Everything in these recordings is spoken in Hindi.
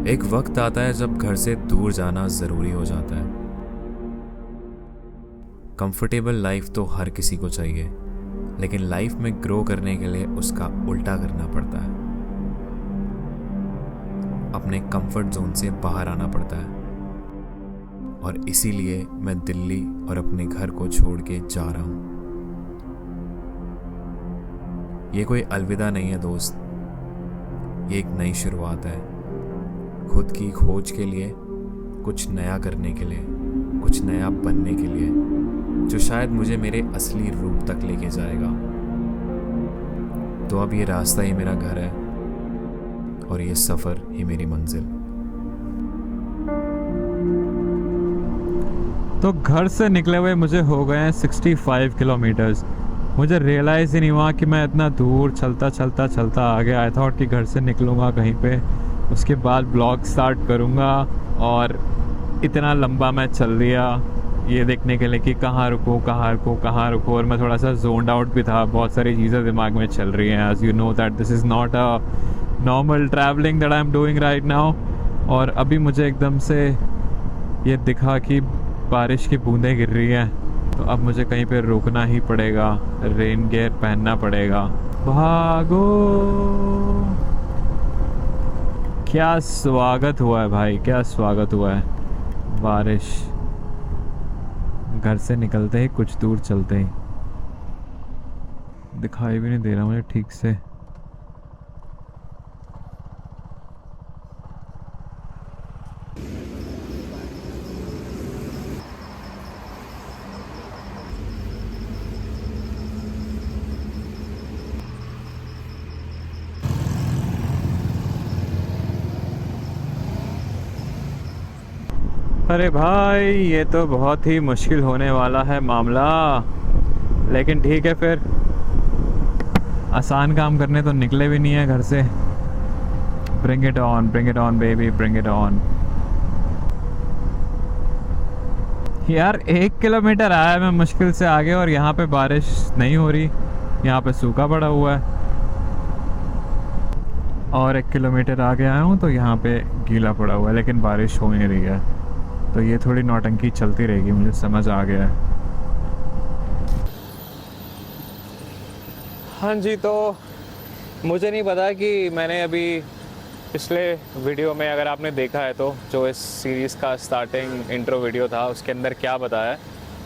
एक वक्त आता है जब घर से दूर जाना ज़रूरी हो जाता है। कंफर्टेबल लाइफ तो हर किसी को चाहिए, लेकिन लाइफ में ग्रो करने के लिए उसका उल्टा करना पड़ता है। अपने कंफर्ट जोन से बाहर आना पड़ता है। और इसीलिए मैं दिल्ली और अपने घर को छोड़ के जा रहा हूँ। ये कोई अलविदा नहीं है दोस्त, ये एक नई शुरुआत है। खुद की खोज के लिए, कुछ नया करने के लिए, कुछ नया बनने के लिए, जो शायद मुझे मेरे असली रूप तक लेके जाएगा। तो अब ये रास्ता ही मेरा घर है और ये सफ़र ही मेरी मंजिल। तो घर से निकले हुए मुझे हो गए हैं 65 किलोमीटर्स। मुझे रियलाइज़ ही नहीं हुआ कि मैं इतना दूर चलता आ गया। आई थॉट कि घर से निकलूँगा कहीं पे, उसके बाद ब्लॉग स्टार्ट करूँगा, और इतना लंबा मैं चल लिया ये देखने के लिए कि कहाँ रुकूँ। और मैं थोड़ा सा जोन्ड आउट भी था, बहुत सारी चीज़ें दिमाग में चल रही हैं। As you know that this is not a normal travelling that I am doing right now. और अभी मुझे एकदम से ये दिखा कि बारिश की बूंदें गिर रही हैं, तो अब मुझे कहीं पे रुकना ही पड़ेगा, रेन गियर पहनना पड़ेगा। भागो! क्या स्वागत हुआ है भाई, क्या स्वागत हुआ है। बारिश घर से निकलते ही कुछ दूर चलते ही दिखाई भी नहीं दे रहा मुझे ठीक से। अरे भाई, ये तो बहुत ही मुश्किल होने वाला है मामला, लेकिन ठीक है फिर। आसान काम करने तो निकले भी नहीं है घर से। Bring it on baby, bring it on. यार 1 किलोमीटर आया मैं मुश्किल से आगे, और यहाँ पे बारिश नहीं हो रही, यहाँ पे सूखा पड़ा हुआ है। और 1 किलोमीटर आगे आया हूँ तो यहाँ पे गीला पड़ा हुआ है, लेकिन बारिश हो नहीं रही है। तो ये थोड़ी नौटंकी चलती रहेगी, मुझे समझ आ गया है। हाँ जी, तो मुझे नहीं पता कि मैंने अभी पिछले वीडियो में, अगर आपने देखा है तो, जो इस सीरीज़ का स्टार्टिंग इंट्रो वीडियो था, उसके अंदर क्या बताया,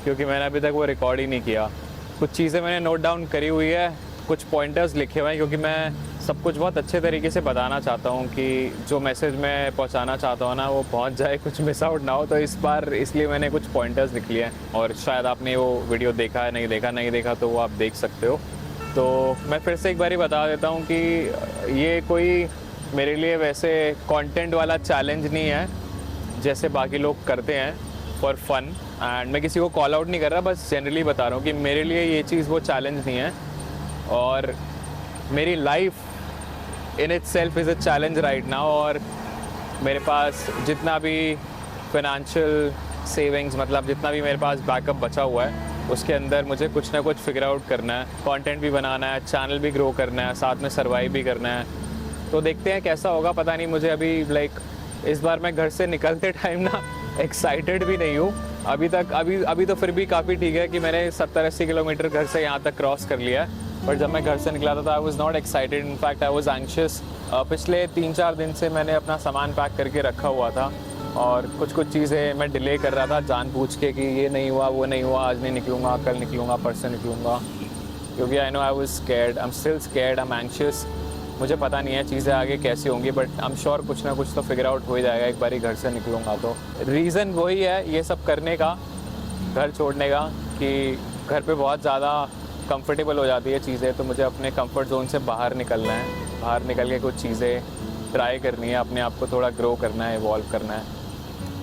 क्योंकि मैंने अभी तक वो रिकॉर्ड ही नहीं किया। कुछ चीज़ें मैंने नोट डाउन करी हुई है, कुछ पॉइंटर्स लिखे हुए हैं, क्योंकि मैं सब कुछ बहुत अच्छे तरीके से बताना चाहता हूँ कि जो मैसेज मैं पहुँचाना चाहता हूँ ना, वो पहुँच जाए, कुछ मिस आउट ना हो। तो इस बार इसलिए मैंने कुछ पॉइंटर्स लिख लिए हैं, और शायद आपने वो वीडियो देखा है, नहीं देखा तो वो आप देख सकते हो। तो मैं फिर से एक बार ही बता देता हूँ कि ये कोई मेरे लिए वैसे कंटेंट वाला चैलेंज नहीं है जैसे बाकी लोग करते हैं फॉर फन। एंड मैं किसी को कॉल आउट नहीं कर रहा, बस जनरली बता रहा हूँ कि मेरे लिए ये चीज़ वो चैलेंज नहीं है। और मेरी life in it self is a challenge right now. और मेरे पास जितना भी फिनेंशियल सेविंग्स, मतलब जितना भी मेरे पास बैकअप बचा हुआ है, उसके अंदर मुझे कुछ ना कुछ फिगर आउट करना है, कंटेंट भी बनाना है, चैनल भी ग्रो करना है, साथ में सर्वाइव भी करना है। तो देखते हैं कैसा होगा, पता नहीं। मुझे अभी इस बार मैं घर से निकलते टाइम ना एक्साइटेड भी नहीं हूँ अभी तक। अभी तो फिर भी काफ़ी ठीक है कि मैंने 70-80 किलोमीटर घर से यहाँ तक क्रॉस कर लिया है। पर जब मैं घर से निकला था तो I was not excited, in fact I was anxious. पिछले 3-4 दिन से मैंने अपना सामान पैक करके रखा हुआ था, और कुछ चीज़ें मैं डिले कर रहा था जानबूझ के कि ये नहीं हुआ, वो नहीं हुआ, आज नहीं निकलूँगा, कल निकलूँगा, परसों निकलूँगा, क्योंकि I know I was scared, I am still scared, I am anxious. मुझे पता नहीं है चीज़ें आगे कैसी होंगी, बट आई एम श्योर कुछ ना कुछ तो फिगर आउट हो ही जाएगा एक बार ही घर से निकलूँगा तो। रीज़न वही है ये सब करने का, घर छोड़ने का, कि घर पे बहुत ज़्यादा कंफर्टेबल हो जाती है चीज़ें। तो मुझे अपने कंफर्ट जोन से बाहर निकलना है, बाहर निकल के कुछ चीज़ें ट्राई करनी है, अपने आप को थोड़ा ग्रो करना है, इवॉल्व करना है।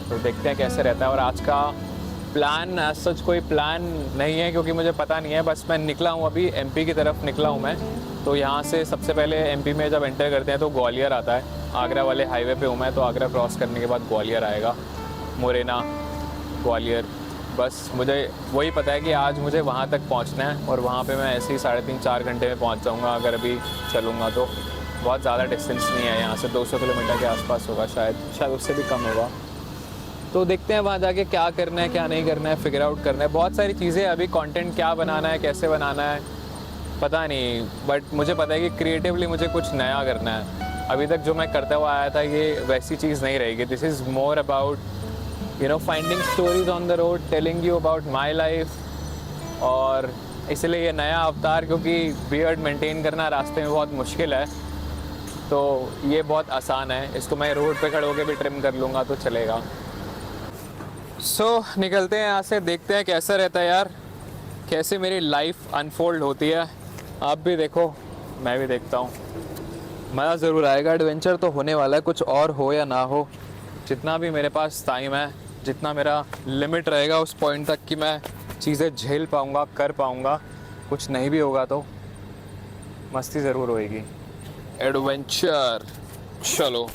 तो देखते हैं कैसे रहता है। और आज का प्लान सच कोई प्लान नहीं है, क्योंकि मुझे पता नहीं है। बस मैं निकला हूँ, अभी एमपी की तरफ निकला हूँ मैं। तो यहाँ से सबसे पहले एमपी में जब एंटर करते हैं तो ग्वालियर आता है, आगरा वाले हाईवे पे हूँ मैं। तो आगरा क्रॉस करने के बाद ग्वालियर आएगा, मुरैना, ग्वालियर। बस मुझे वही पता है कि आज मुझे वहाँ तक पहुँचना है, और वहाँ पे मैं ऐसे ही 3.5-4 घंटे में पहुँच जाऊँगा अगर अभी चलूँगा तो। बहुत ज़्यादा डिस्टेंस नहीं है यहाँ से, 200 किलोमीटर के आसपास होगा शायद उससे भी कम होगा। तो देखते हैं वहाँ जाके क्या करना है क्या नहीं करना है, फिगर आउट करना है। बहुत सारी चीज़ें अभी कंटेंट क्या बनाना है कैसे बनाना है पता नहीं, बट मुझे पता है कि क्रिएटिवली मुझे कुछ नया करना है। अभी तक जो मैं करता हुआ आया था ये वैसी चीज़ नहीं रहेगी। This is more about finding stories on the road, telling you about my life. और इसलिए ये नया अवतार, क्योंकि बियर्ड मेंटेन करना रास्ते में बहुत मुश्किल है, तो ये बहुत आसान है। इसको मैं रोड पे खड़े होकर भी ट्रिम कर लूँगा तो चलेगा। निकलते हैं यहाँ से, देखते हैं कैसा रहता है यार, कैसे मेरी लाइफ अनफोल्ड होती है। आप भी देखो, मैं भी देखता हूँ, मज़ा ज़रूर आएगा। एडवेंचर तो होने वाला है, कुछ और हो या ना हो। जितना भी मेरे पास टाइम है, जितना मेरा लिमिट रहेगा उस पॉइंट तक कि मैं चीज़ें झेल पाऊँगा, कर पाऊँगा। कुछ नहीं भी होगा तो मस्ती ज़रूर होएगी। एडवेंचर, चलो।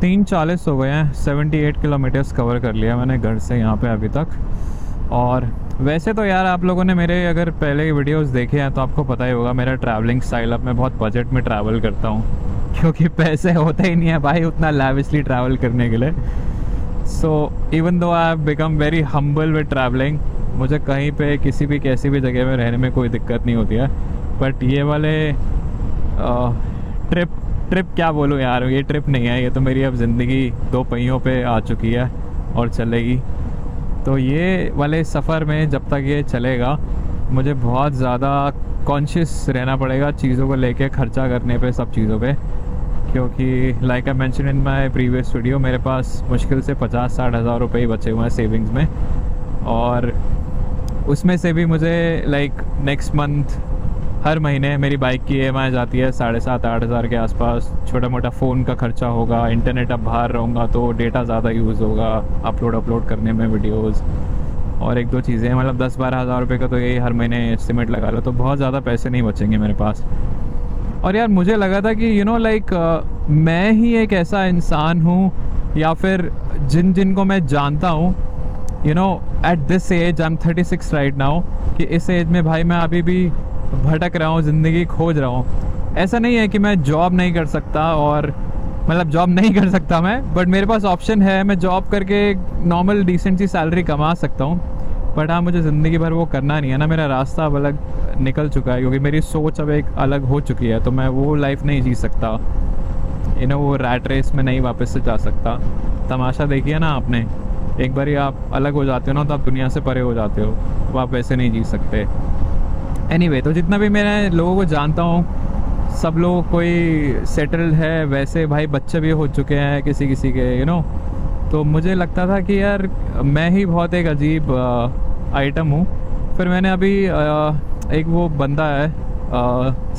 तीन 40 हो गए हैं, 78 किलोमीटर्स कवर कर लिया मैंने घर से यहाँ पे अभी तक। और वैसे तो यार आप लोगों ने मेरे अगर पहले वीडियोस देखे हैं तो आपको पता ही होगा मेरा ट्रैवलिंग स्टाइल। अब मैं बहुत बजट में ट्रैवल करता हूँ क्योंकि पैसे होते ही नहीं है भाई उतना लैविशली ट्रैवल करने के लिए। So even though I have become very humble with travelling, मुझे कहीं पे किसी भी कैसी भी जगह में रहने में कोई दिक्कत नहीं होती है। बट ये वाले ट्रिप क्या बोलूँ यार, ये ट्रिप नहीं है, ये तो मेरी अब ज़िंदगी दो पहियों पे आ चुकी है और चलेगी। तो ये वाले सफ़र में जब तक ये चलेगा मुझे बहुत ज़्यादा कॉन्शियस रहना पड़ेगा चीज़ों को लेके, खर्चा करने पे, सब चीज़ों पे। क्योंकि like I mention in my previous video, मेरे पास मुश्किल से 50-60 हज़ार रुपये ही बचे हुए हैं सेविंग्स में। और उसमें से भी मुझे लाइक नेक्स्ट मंथ हर महीने मेरी बाइक की EMI जाती है 7,500-8 हज़ार के आसपास। छोटा मोटा फ़ोन का खर्चा होगा, इंटरनेट अब बाहर रहूँगा तो डेटा ज़्यादा यूज़ होगा अपलोड करने में वीडियोस, और एक दो चीज़ें, मतलब 10-12 हज़ार रुपये का तो यही हर महीने एस्टिमेट लगा लो। तो बहुत ज़्यादा पैसे नहीं बचेंगे मेरे पास। और यार मुझे लगा था कि मैं ही एक ऐसा इंसान हूँ, या फिर जिनको मैं जानता हूँ, at this age, I am 36 right now, कि इस एज में भाई मैं अभी भी भटक रहा हूँ, ज़िंदगी खोज रहा हूँ। ऐसा नहीं है कि मैं जॉब नहीं कर सकता, और मतलब जॉब नहीं कर सकता मैं, बट मेरे पास ऑप्शन है, मैं जॉब करके नॉर्मल डिसेंट सी सैलरी कमा सकता हूँ। बट हाँ, मुझे ज़िंदगी भर वो करना नहीं है ना, मेरा रास्ता अब अलग निकल चुका है, क्योंकि मेरी सोच अब एक अलग हो चुकी है। तो मैं वो लाइफ नहीं जी सकता, वो रैट रेस में नहीं वापस से जा सकता। तमाशा देखिए ना आपने, एक बार आप अलग हो जाते हो ना तो आप दुनिया से परे हो जाते हो, तो आप वैसे नहीं जी सकते। एनीवे, तो जितना भी मैं लोगों को जानता हूँ सब लोग कोई सेटल्ड है, वैसे भाई बच्चे भी हो चुके हैं किसी किसी के, तो मुझे लगता था कि यार मैं ही बहुत एक अजीब आइटम हूँ। फिर मैंने अभी एक वो बंदा है,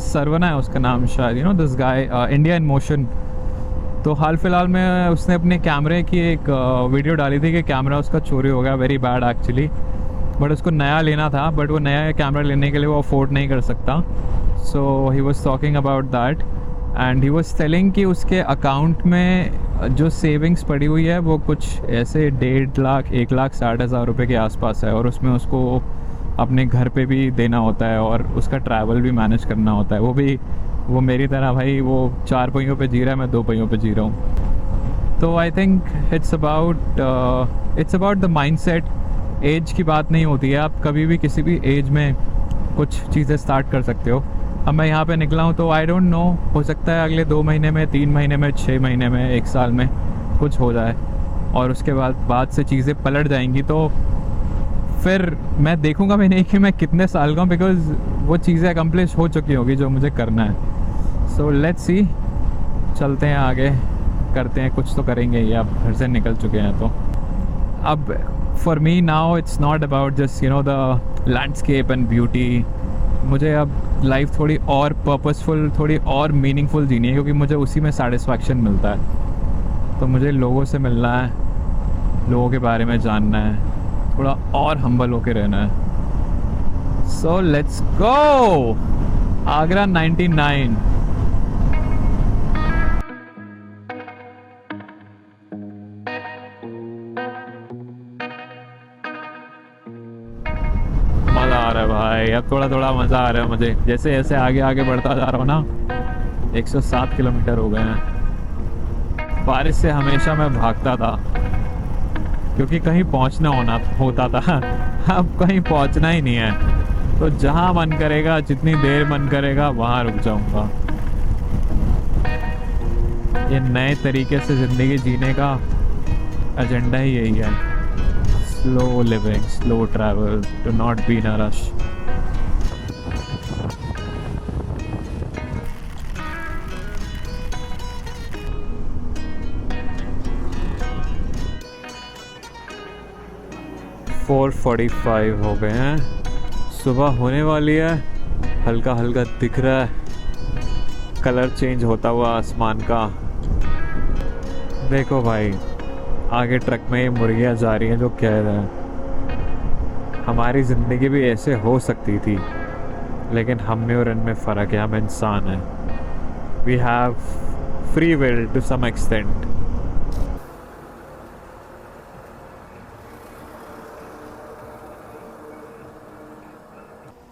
सरवना है उसका नाम शायद, this guy, India in motion. तो हाल फिलहाल में उसने अपने कैमरे की एक वीडियो डाली थी कि कैमरा उसका चोरी हो गया, वेरी बैड एक्चुअली। बट उसको नया लेना था, बट वो नया कैमरा लेने के लिए वो अफोर्ड नहीं कर सकता। So he was talking about that, and he was telling कि उसके अकाउंट में जो सेविंग्स पड़ी हुई है वो कुछ ऐसे 1.5 लाख 1,60,000 रुपये के आसपास है, और उसमें उसको अपने घर पे भी देना होता है और उसका ट्रैवल भी मैनेज करना होता है। वो मेरी तरह भाई वो 4 पहियों पे जी रहा है, मैं 2 पहियों पे जी रहा हूँ। तो I think it's about the mindset. Age की बात नहीं होती है, आप कभी भी किसी भी एज में कुछ चीज़ें स्टार्ट कर सकते हो। अब मैं यहाँ पे निकला हूँ तो आई डोंट नो, हो सकता है अगले 2 महीने में, 3 महीने में, 6 महीने में, 1 साल में कुछ हो जाए, और उसके बाद से चीज़ें पलट जाएंगी। तो फिर मैं देखूँगा भी नहीं कि मैं कितने साल का हूँ, बिकॉज़ वो चीज़ें अकम्प्लिश हो चुकी होगी जो मुझे करना है। सो लेट्स सी, चलते हैं आगे, करते हैं, कुछ तो करेंगे ही। अब घर से निकल चुके हैं तो अब for me now it's not about just the landscape and beauty. मुझे अब लाइफ थोड़ी और पर्पसफुल, थोड़ी और मीनिंगफुल जीनी है, क्योंकि मुझे उसी में सेटिस्फैक्शन मिलता है। तो मुझे लोगों से मिलना है, लोगों के बारे में जानना है, थोड़ा और हम्बल होके रहना है। So let's go. आगरा 99। रहा है भाई, अब थोड़ा थोड़ा मज़ा आ रहा है मुझे। जैसे जैसे आगे आगे बढ़ता जा रहा हूँ ना, 107 किलोमीटर हो गए हैं। बारिश से हमेशा मैं भागता था क्योंकि कहीं पहुँचना होता था। अब कहीं पहुँचना ही नहीं है, तो जहाँ मन करेगा, जितनी देर मन करेगा वहाँ रुक जाऊँगा। ये नए तरीके से ज़िंदगी जीने का एजेंडा ही यही है। Slow living, slow travel, to not be in a rush. Four 45 हो गए हैं, सुबह होने वाली है। हल्का हल्का दिख रहा है कलर चेंज होता हुआ आसमान का। देखो भाई, आगे ट्रक में ये मुर्गियाँ जा रही हैं जो कह रहे हैं हमारी ज़िंदगी भी ऐसे हो सकती थी, लेकिन हम में और इनमें फ़र्क है, हम इंसान हैं। We have free will to some extent.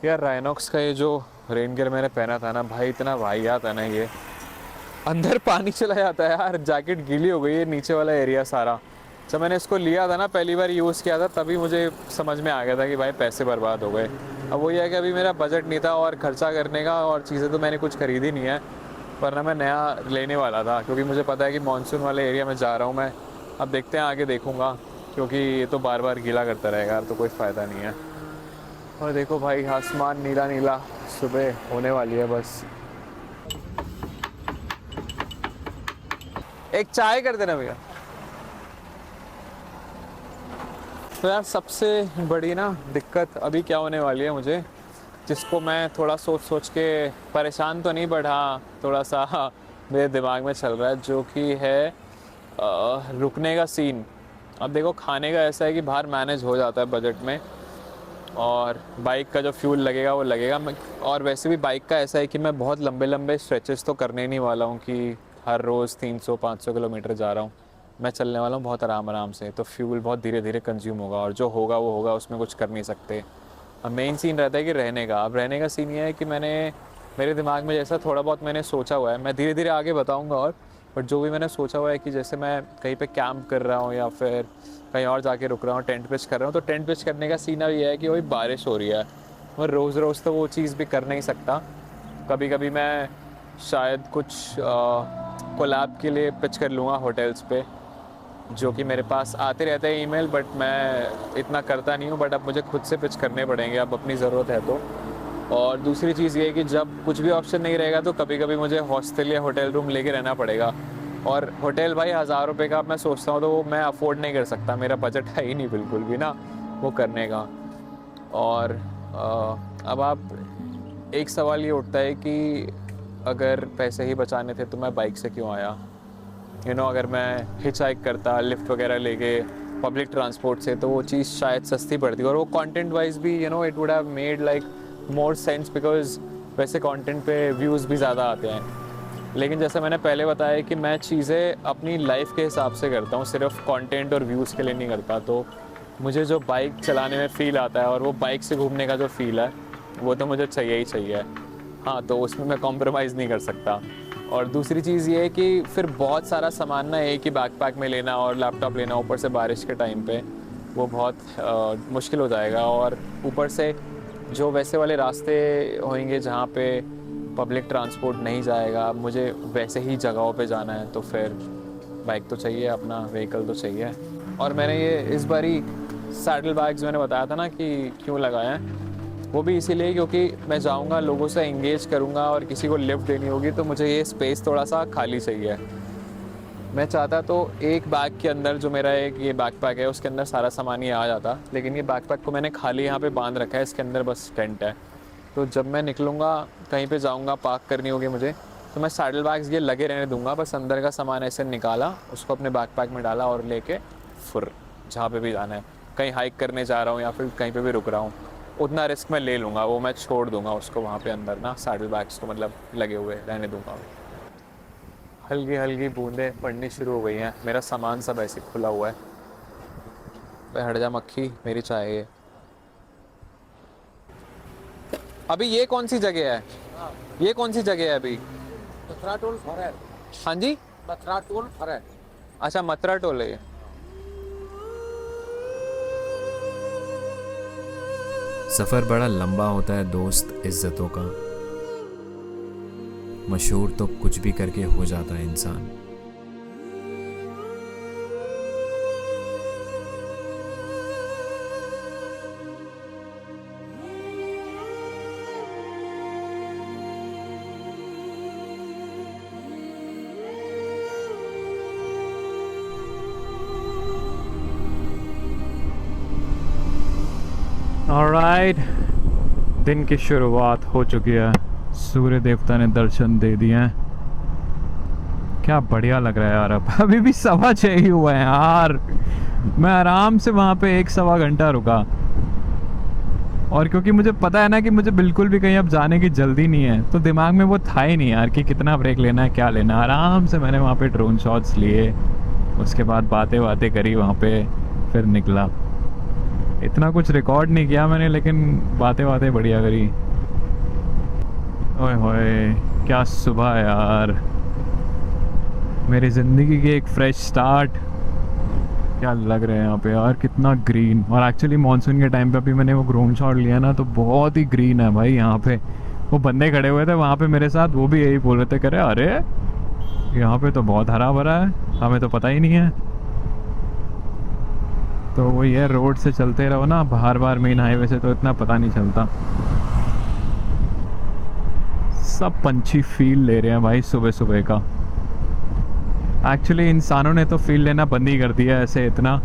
यार राइनॉक्स का ये जो रेन गियर मैंने पहना था ना भाई, इतना वाहियात है ना ये। अंदर पानी चला जाता है यार, जैकेट गीली हो गई है, नीचे वाला एरिया सारा। जब मैंने इसको लिया था ना, पहली बार यूज़ किया था, तभी मुझे समझ में आ गया था कि भाई पैसे बर्बाद हो गए। अब वही है कि अभी मेरा बजट नहीं था और खर्चा करने का, और चीज़ें तो मैंने कुछ खरीदी नहीं है, वरना मैं नया लेने वाला था, क्योंकि मुझे पता है कि मानसून वाले एरिया में जा रहा हूँ मैं। अब देखते हैं, आगे देखूँगा, क्योंकि ये तो बार बार गीला करता रहेगा यार, तो कोई फ़ायदा नहीं है। और देखो भाई, आसमान नीला नीला, सुबह होने वाली है बस। एक चाय कर देना भैया। तो यार सबसे बड़ी ना दिक्कत अभी क्या होने वाली है मुझे, जिसको मैं थोड़ा सोच सोच के परेशान तो नहीं, बट हाँ थोड़ा सा मेरे दिमाग में चल रहा है, जो कि है रुकने का सीन। अब देखो, खाने का ऐसा है कि बाहर मैनेज हो जाता है बजट में, और बाइक का जो फ्यूल लगेगा वो लगेगा। और वैसे भी बाइक का ऐसा है कि मैं बहुत लंबे लंबे स्ट्रेचेस तो करने नहीं वाला हूँ कि हर रोज़ 300-500 किलोमीटर जा रहा हूँ। मैं चलने वाला हूँ बहुत आराम आराम से, तो फ्यूल बहुत धीरे धीरे कंज्यूम होगा, और जो होगा वो होगा, उसमें कुछ कर नहीं सकते। अब मेन सीन रहता है कि रहने का। अब रहने का सीन ये है कि मेरे दिमाग में जैसा थोड़ा बहुत मैंने सोचा हुआ है, मैं धीरे धीरे आगे बताऊँगा, और बट जो भी मैंने सोचा हुआ है कि जैसे मैं कहीं पे कैंप कर रहा हूँ या फिर कहीं और जाके रुक रहा हूँ, टेंट पिच कर रहा हूँ, तो टेंट पिच करने का सीन ये है कि वही बारिश हो रही है, मैं रोज़ रोज़ तो वो चीज़ भी कर नहीं सकता। कभी कभी मैं शायद कुछ कोलैब के लिए पिच कर लूँगा होटल्स पे, जो कि मेरे पास आते रहते हैं ईमेल, बट मैं इतना करता नहीं हूँ। बट अब मुझे खुद से पिच करने पड़ेंगे, अब अपनी ज़रूरत है तो। और दूसरी चीज़ ये है कि जब कुछ भी ऑप्शन नहीं रहेगा तो कभी कभी मुझे हॉस्टल या होटल रूम लेके रहना पड़ेगा, और होटल भाई 1000 रुपये का मैं सोचता हूँ तो वो मैं अफोर्ड नहीं कर सकता, मेरा बजट है ही नहीं बिल्कुल भी ना वो करने का। और अब आप एक सवाल ये उठता है कि अगर पैसे ही बचाने थे तो मैं बाइक से क्यों आया। अगर मैं हिच हाइक करता, लिफ्ट वगैरह लेके, पब्लिक ट्रांसपोर्ट से, तो वो चीज़ शायद सस्ती पड़ती, और वो कंटेंट वाइज भी it would have made like more sense, because वैसे कंटेंट पे व्यूज़ भी ज़्यादा आते हैं। लेकिन जैसे मैंने पहले बताया कि मैं चीज़ें अपनी लाइफ के हिसाब से करता हूँ, सिर्फ कंटेंट और व्यूज़ के लिए नहीं करता। तो मुझे जो बाइक चलाने में फ़ील आता है, और वो बाइक से घूमने का जो फ़ील है, वो तो मुझे चाहिए ही चाहिए। हाँ, तो उसमें मैं कॉम्प्रोमाइज़ नहीं कर सकता। और दूसरी चीज़ ये है कि फिर बहुत सारा सामान ना एक ही बैकपैक में लेना और लैपटॉप लेना, ऊपर से बारिश के टाइम पे, वो बहुत मुश्किल हो जाएगा। और ऊपर से जो वैसे वाले रास्ते होंगे जहाँ पे पब्लिक ट्रांसपोर्ट नहीं जाएगा, मुझे वैसे ही जगहों पे जाना है, तो फिर बाइक तो चाहिए, अपना व्हीकल तो चाहिए। और मैंने ये इस बारी सैडल बैग्स मैंने बताया था ना कि क्यों लगाए हैं, वो भी इसीलिए क्योंकि मैं जाऊंगा, लोगों से एंगेज करूंगा, और किसी को लिफ्ट देनी होगी, तो मुझे ये स्पेस थोड़ा सा खाली चाहिए। मैं चाहता तो एक बैग के अंदर, जो मेरा एक ये बैकपैक है, उसके अंदर सारा सामान ही आ जाता, लेकिन ये बैकपैक को मैंने खाली यहाँ पे बांध रखा है, इसके अंदर बस टेंट है। तो जब मैं निकलूँगा, कहीं पे जाऊँगा, पार्क करनी होगी मुझे, तो मैं सैडल बैग्स ये लगे रहने दूँगा, बस अंदर का सामान ऐसे निकाला, उसको अपने बैकपैक में डाला, और लेके फुर जहाँ पे भी जाना है, कहीं हाइक करने जा रहा हूँ या फिर कहीं पे भी रुक रहा हूँ, उतना रिस्क मैं ले लूँगा, वो मैं छोड़ दूँगा उसको वहाँ पे अंदर ना, सैडल बैग्स को मतलब लगे हुए रहने दूँगा। हल्की हल्की बूंदें पड़नी शुरू हो गई हैं, मेरा सामान सब ऐसे खुला हुआ है। भाई हट जा मक्खी, मेरी चाय है। अभी ये कौन सी जगह है? ये कौन सी जगह है अभी? मथुरा टोल फरेर। हाँ जी, मथुरा टोल फरेर। अच्छा मथुरा टोल है ये। सफ़र बड़ा लंबा होता है दोस्त इज्जतों का, मशहूर तो कुछ भी करके हो जाता है इंसान। ऑलराइट, दिन की शुरुआत हो चुकी है। सूर्य देवता ने दर्शन दे दिए हैं। क्या बढ़िया लग रहा है यार। अब अभी भी 6:15 ही हुआ है यार। मैं आराम से वहाँ पे 1-1.25 घंटा रुका, और क्योंकि मुझे पता है ना कि मुझे बिल्कुल भी कहीं अब जाने की जल्दी नहीं है, तो दिमाग में वो था ही नहीं यार कि कितना ब्रेक लेना है, क्या लेना है। आराम से मैंने वहाँ पे ड्रोन शॉट्स लिए, उसके बाद बातें करी वहाँ पे, फिर निकला। इतना कुछ रिकॉर्ड नहीं किया मैंने, लेकिन बातें बढ़िया करी। ओए होए, क्या सुबह है यार। मेरी ज़िंदगी की एक फ्रेश स्टार्ट। क्या लग रहा है यहाँ पे यार, कितना ग्रीन। और एक्चुअली मानसून के टाइम पे अभी मैंने वो ड्रोन शॉट लिया ना, तो बहुत ही ग्रीन है भाई यहाँ पे। वो बंदे खड़े हुए थे वहाँ पे मेरे साथ, वो भी यही बोल रहे थे, करे अरे यहाँ पे तो बहुत हरा भरा है, हमें तो पता ही नहीं है। तो वो ये रोड से चलते रहो ना, बार मेन हाईवे से, तो इतना पता नहीं चलता। सब पंछी फील ले रहे हैं भाई सुबह सुबह का। एक्चुअली इंसानों ने तो फील लेना बंद ही कर दिया ऐसे इतना,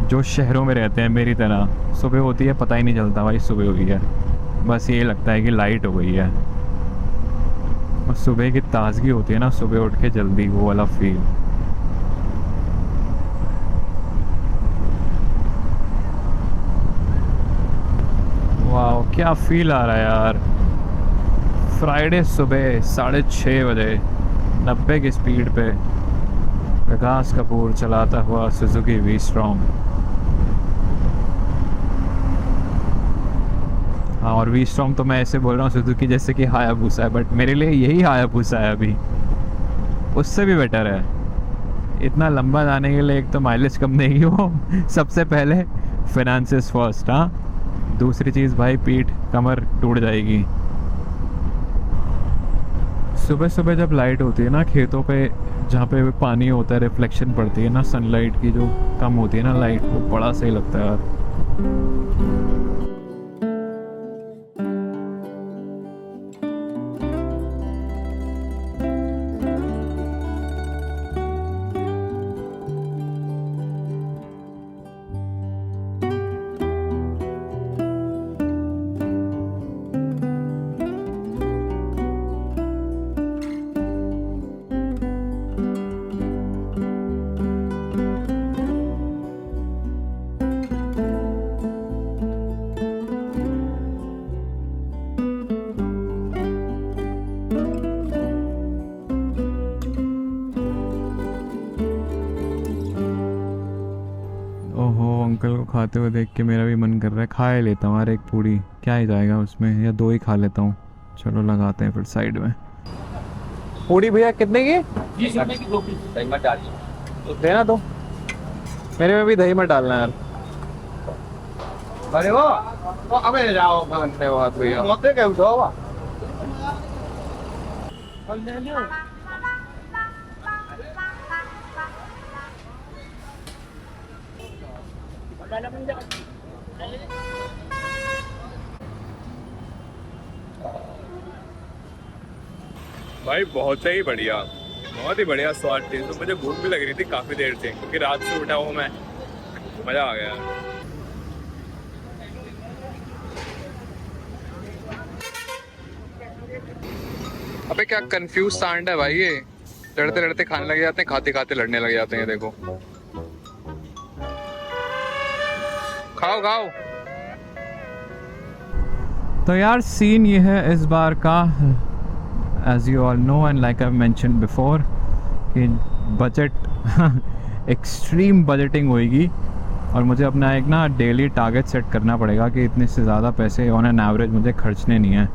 जो शहरों में रहते हैं मेरी तरह। सुबह होती है पता ही नहीं चलता भाई सुबह हुई है, बस ये लगता है कि लाइट हो गई है। और सुबह की ताजगी होती है ना, सुबह उठ के जल्दी, वो वाला फील। वाह, क्या फील आ रहा है यार। फ्राइडे सुबह 6:30 बजे 90 की स्पीड पे विकास कपूर चलाता हुआ सुजुकी वी-स्ट्रॉम। हाँ, और वी-स्ट्रॉम तो मैं ऐसे बोल रहा हूँ सुजुकी जैसे कि हायाबुसा है, बट मेरे लिए यही हायाबुसा है अभी, उससे भी बेटर है। इतना लंबा जाने के लिए एक तो माइलेज कम देगी वो, सबसे पहले फाइनेंसेस फर्स्ट। हाँ, दूसरी चीज़ भाई, पीठ कमर टूट जाएगी। सुबह सुबह जब लाइट होती है ना खेतों पे, जहाँ पे पानी होता है, रिफ्लेक्शन पड़ती है ना सनलाइट की, जो कम होती है ना लाइट, वो बड़ा सही लगता है यार। अंकल को खाते हुए देख के मेरा भी मन कर रहा है, खा ही लेता हूँ यार एक पूड़ी, क्या ही जाएगा उसमें, या 2 ही खा लेता हूँ। चलो लगाते हैं फिर साइड में। पूड़ी भैया कितने की? 20 रुपए की 2 पीस दही मत डालिए। देना तो, मेरे में भी दही मत डालना यार। अरे वो अबे जाओ, धन्यवाद भैया। मोते के उठो। भाई बहुत ही बढ़िया, बहुत ही बढ़िया स्वाद थी। तो मुझे भूख भी लग रही थी काफ़ी देर से, क्योंकि रात से उठा हूँ मैं, मज़ा आ गया। अबे क्या कंफ्यूज सांड है भाई ये, लड़ते लड़ते खाने लग जाते हैं, खाते खाते लड़ने लग जाते हैं। देखो, खाओ खाओ। तो यार सीन ये है इस बार का, as you all know and like I mentioned before, कि बजट एक्सट्रीम बजटिंग होएगी। और मुझे अपना एक ना डेली टारगेट सेट करना पड़ेगा कि इतने से ज़्यादा पैसे ऑन एन एवरेज मुझे खर्चने नहीं हैं।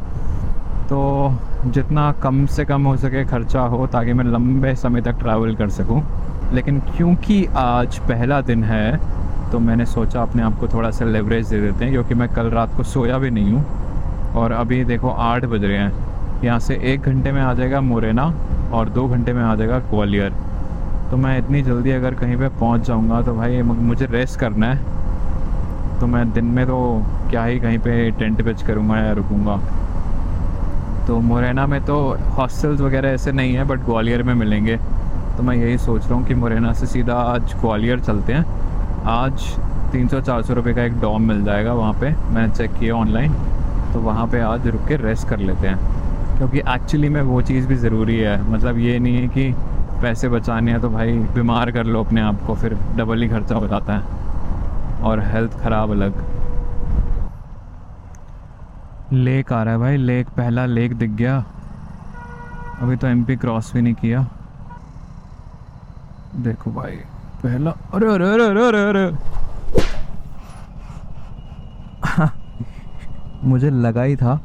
तो जितना कम से कम हो सके खर्चा हो, ताकि मैं लंबे समय तक ट्रैवल कर सकूं। लेकिन क्योंकि आज पहला दिन है तो मैंने सोचा अपने आप को थोड़ा सा लेवरेज दे देते हैं, क्योंकि मैं कल रात को सोया भी नहीं हूँ। और अभी देखो 8 बज रहे हैं। यहाँ से 1 घंटे में आ जाएगा मुरैना और 2 घंटे में आ जाएगा ग्वालियर। तो मैं इतनी जल्दी अगर कहीं पे पहुँच जाऊँगा तो भाई मुझे रेस्ट करना है। तो मैं दिन में तो क्या ही कहीं पे टेंट पिच करूँगा या रुकूँगा। तो मुरैना में तो हॉस्टल्स वगैरह ऐसे नहीं है, बट ग्वालियर में मिलेंगे। तो मैं यही सोच रहा हूँ कि मुरैना से सीधा आज ग्वालियर चलते हैं। आज 300-400 रुपये का एक डॉम मिल जाएगा वहाँ पे, मैंने चेक किया ऑनलाइन। तो वहाँ पे आज रुक के रेस्ट कर लेते हैं, क्योंकि एक्चुअली में वो चीज़ भी ज़रूरी है। मतलब ये नहीं है कि पैसे बचाने हैं तो भाई बीमार कर लो अपने आप को, फिर डबल ही खर्चा हो जाता है और हेल्थ ख़राब अलग। लेक आ रहा है भाई, लेक, पहला लेक दिख गया। अभी तो एमपी क्रॉस भी नहीं किया। देखो भाई पहला, अरे अरे अरे अरे अरे अरे मुझे लगा ही था।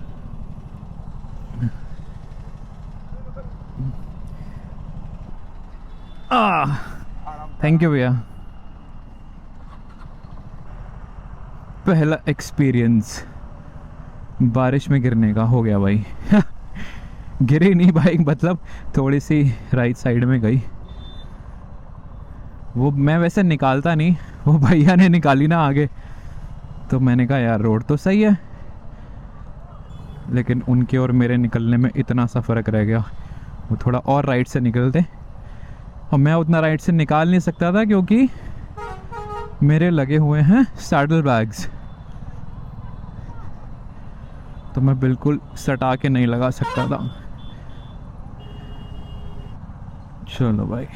थैंक यू भैया। पहला एक्सपीरियंस बारिश में गिरने का हो गया भाई। गिरी नहीं भाई, मतलब थोड़ी सी राइट साइड में गई। वो मैं वैसे निकालता नहीं, वो भैया ने निकाली ना आगे, तो मैंने कहा यार रोड तो सही है, लेकिन उनके और मेरे निकलने में इतना सा फ़र्क रह गया। वो थोड़ा और राइट से निकलते और मैं उतना राइट से निकाल नहीं सकता था, क्योंकि मेरे लगे हुए हैं सैडल बैग्स। तो मैं बिल्कुल सटा के नहीं लगा सकता था। चलो भाई,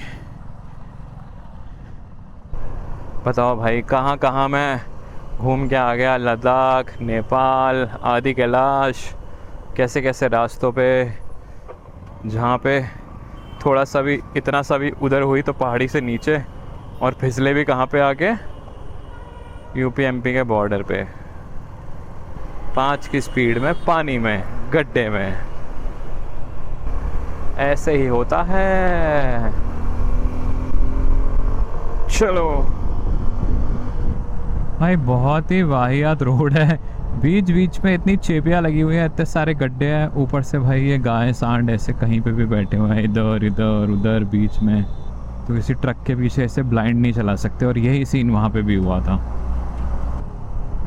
बताओ भाई कहाँ कहाँ मैं घूम के आ गया। लद्दाख, नेपाल, आदि कैलाश, कैसे कैसे रास्तों पे, जहाँ पे थोड़ा सा भी, इतना सा भी उधर हुई तो पहाड़ी से नीचे, और फिसले भी कहाँ पे आके, यूपी एमपी के बॉर्डर पे 5 की स्पीड में, पानी में, गड्ढे में। ऐसे ही होता है। चलो भाई बहुत ही वाहियात रोड है। बीच बीच में इतनी चेपियाँ लगी हुई है, इतने सारे गड्ढे हैं। ऊपर से भाई ये गाय सांड ऐसे कहीं पे भी बैठे हुए हैं, इधर इधर उधर बीच में। तो किसी ट्रक के पीछे ऐसे ब्लाइंड नहीं चला सकते। और यही सीन वहाँ पे भी हुआ था।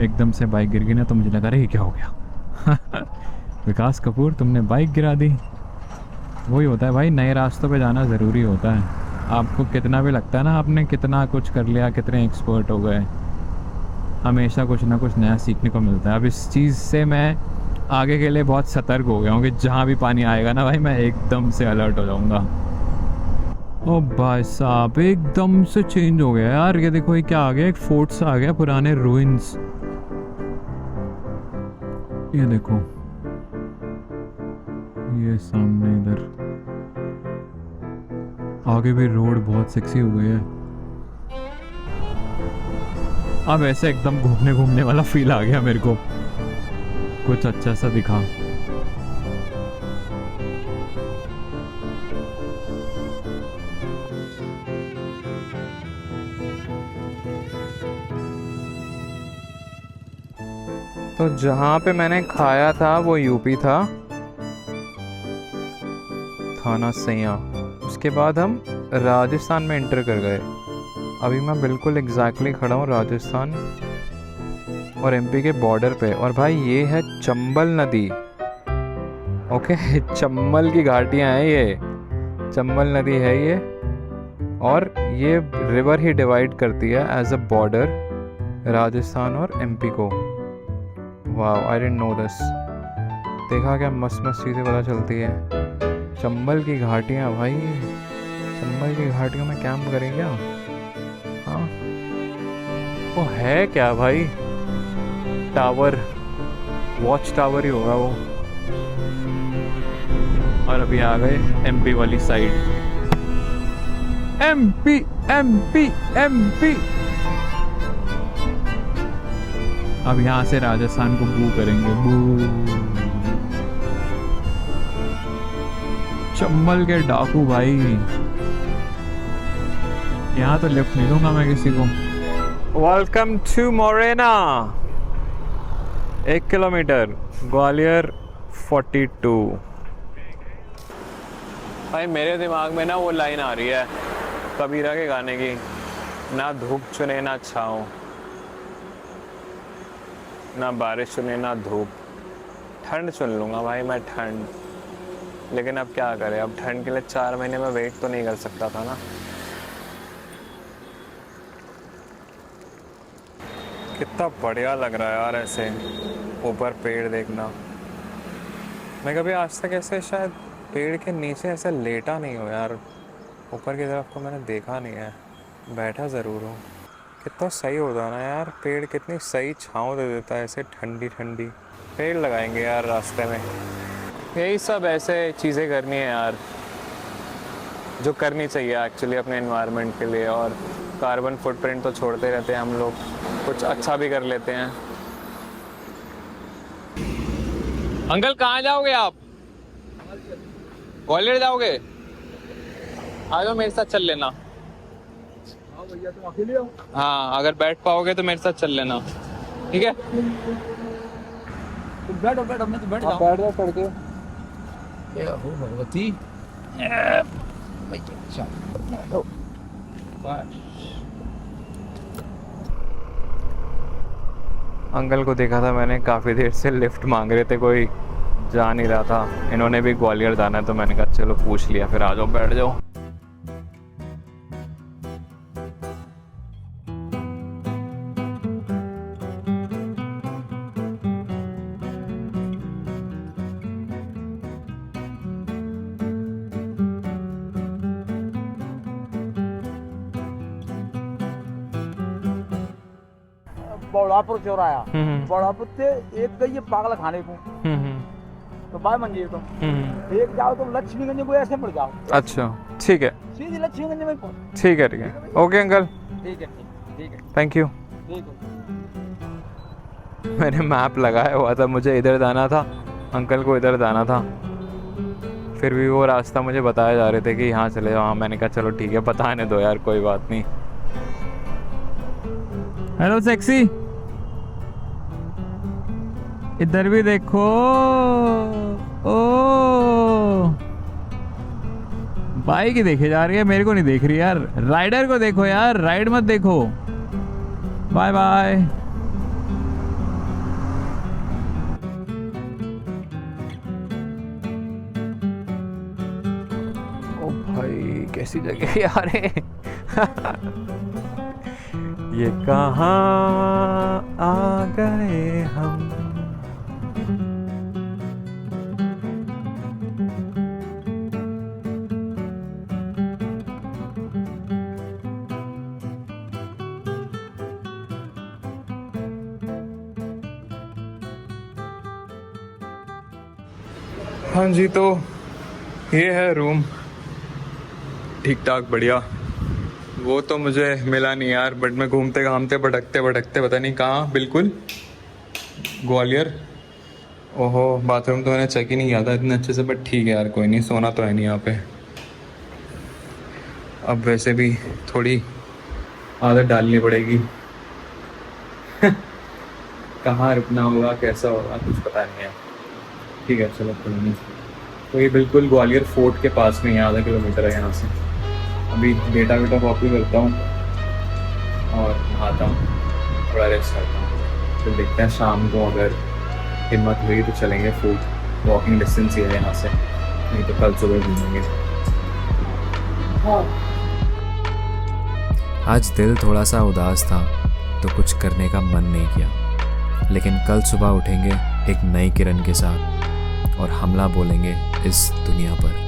एकदम से बाइक गिर गई ना, तो मुझे लगा अरे ये क्या हो गया। विकास कपूर तुमने बाइक गिरा दी। वही होता है भाई, नए रास्तों पे जाना ज़रूरी होता है। आपको कितना भी लगता है ना आपने कितना कुछ कर लिया, कितने एक्सपर्ट हो गए, हमेशा कुछ ना कुछ नया सीखने को मिलता है। अब इस चीज़ से मैं आगे के लिए बहुत सतर्क हो गया हूँ कि जहाँ भी पानी आएगा ना भाई, मैं एकदम से अलर्ट हो जाऊँगा। ओ भाई साहब एकदम से चेंज हो गया यार। ये देखो ये क्या आ गया, एक फोर्ट सा आ गया, पुराने रूइंस। ये देखो ये सामने इधर आगे भी रोड बहुत सेक्सी हो गई है। अब ऐसे एकदम घूमने घूमने वाला फील आ गया मेरे को, कुछ अच्छा सा दिखा। तो जहाँ पे मैंने खाया था वो यूपी था, थाना सैया। उसके बाद हम राजस्थान में एंटर कर गए। अभी मैं बिल्कुल एग्जैक्टली खड़ा हूँ राजस्थान और एमपी के बॉर्डर पे। और भाई ये है चंबल नदी। ओके, चंबल की घाटियाँ हैं ये, चंबल नदी है ये। और ये रिवर ही डिवाइड करती है एज अ बॉर्डर राजस्थान और एमपी को। वाह, आई डिडंट नो दिस। देखा क्या मस्त मस्त चीज़ें पता चलती है। चंबल की घाटियाँ भाई, चंबल की घाटियों में कैंप करें क्या? हाँ, वो है क्या भाई? टावर, वॉच टावर ही होगा वो। और अभी आ गए एमपी वाली साइड। एमपी एमपी एमपी अब यहाँ से राजस्थान को बू करेंगे, बू। चंबल के डाकू भाई, यहाँ तो लिफ्ट नहीं दूंगा मैं किसी को। Welcome to Morena. 1 kilometre, Gwalior 42। भाई मेरे दिमाग में ना वो लाइन आ रही है कबीरा के गाने की, ना धूप चुने ना छाँव, ना बारिश चुने ना धूप, ठंड चुन लूँगा भाई मैं, ठंड। लेकिन अब क्या करें, अब ठंड के लिए 4 महीने में वेट तो नहीं कर सकता था ना। कितना बढ़िया लग रहा है यार ऐसे ऊपर पेड़ देखना। मैं कभी आज तक ऐसे शायद पेड़ के नीचे ऐसे लेटा नहीं हूँ यार, ऊपर की तरफ को मैंने देखा नहीं है, बैठा ज़रूर हूँ। कितना सही होता ना यार, पेड़ कितनी सही छाँव दे देता है ऐसे ठंडी ठंडी। पेड़ लगाएंगे यार रास्ते में, यही सब ऐसे चीज़ें करनी है यार जो करनी चाहिए एक्चुअली अपने एनवायरनमेंट के लिए। और कार्बन फुटप्रिंट तो छोड़ते रहते हैं हम लोग, कुछ अच्छा भी कर लेते हैं। अंकल कहाँ जाओगे आप? ग्वालियर जाओगे? आ जाओ मेरे साथ चल लेना। भैया तुम अकेले हो? हाँ अगर बैठ पाओगे तो मेरे साथ चल लेना, ठीक है? तुम बैठो बैठो, मैं तो बैठ जाऊँ। बैठ जाओ चढ़ के। ये हो भगवती। अंकल को देखा था मैंने, काफ़ी देर से लिफ्ट मांग रहे थे, कोई जा नहीं रहा था। इन्होंने भी ग्वालियर जाना है तो मैंने कहा चलो पूछ लिया, फिर आ जाओ बैठ जाओ। बौड़ापुर चौराया, बौड़ापुर से एक गई पागल खाने को, तो बाय मंजिल तो एक जाओ तो लक्ष्मीगंज को ऐसे मुड़ जाओ। अच्छा ठीक है, सीधी लक्ष्मीगंज में पहुंच। ठीक है ठीक है, ओके अंकल, ठीक है ठीक है थैंक यू। ठीक है। मैंने मैप लगाया हुआ था, मुझे इधर जाना था, अंकल को इधर जाना था, फिर भी वो रास्ता मुझे बताया जा रहे थे कि यहाँ चले जाओ। मैंने कहा चलो ठीक है, बताने दो यार, कोई बात नहीं। हेलो सेक्सी, इधर भी देखो। ओ बाइक ही देखे जा रही है, मेरे को नहीं देख रही यार। राइडर को देखो यार, राइड मत देखो। Bye bye. ओ भाई कैसी जगह यार है। ये कहाँ आ गए हम। हाँ जी, तो ये है रूम, ठीक ठाक बढ़िया। वो तो मुझे मिला नहीं यार, बट मैं घूमते घामते भटकते भटकते पता नहीं कहाँ, बिल्कुल ग्वालियर। ओहो, बाथरूम तो मैंने चेक ही नहीं किया था इतने अच्छे से, बट ठीक है यार, कोई नहीं, सोना तो है नहीं यहाँ पे। अब वैसे भी थोड़ी आदत डालनी पड़ेगी। कहाँ रुकना होगा, कैसा होगा, कुछ पता नहीं है। ठीक है चलो कोई नहीं। तो ये बिल्कुल ग्वालियर फोर्ट के पास में है, आधा किलोमीटर है यहाँ से। अभी डेटा वेटा कॉपी करता हूँ और नहाता हूँ, थोड़ा रेस्ट करता हूँ, फिर देखते हैं शाम को अगर हिम्मत हुई तो चलेंगे फोर्ट। वॉकिंग डिस्टेंस ही है यहाँ से, नहीं तो कल सुबह घूमेंगे। आज दिल थोड़ा सा उदास था तो कुछ करने का मन नहीं किया, लेकिन कल सुबह उठेंगे एक नई किरण के साथ और हमला बोलेंगे इस दुनिया पर।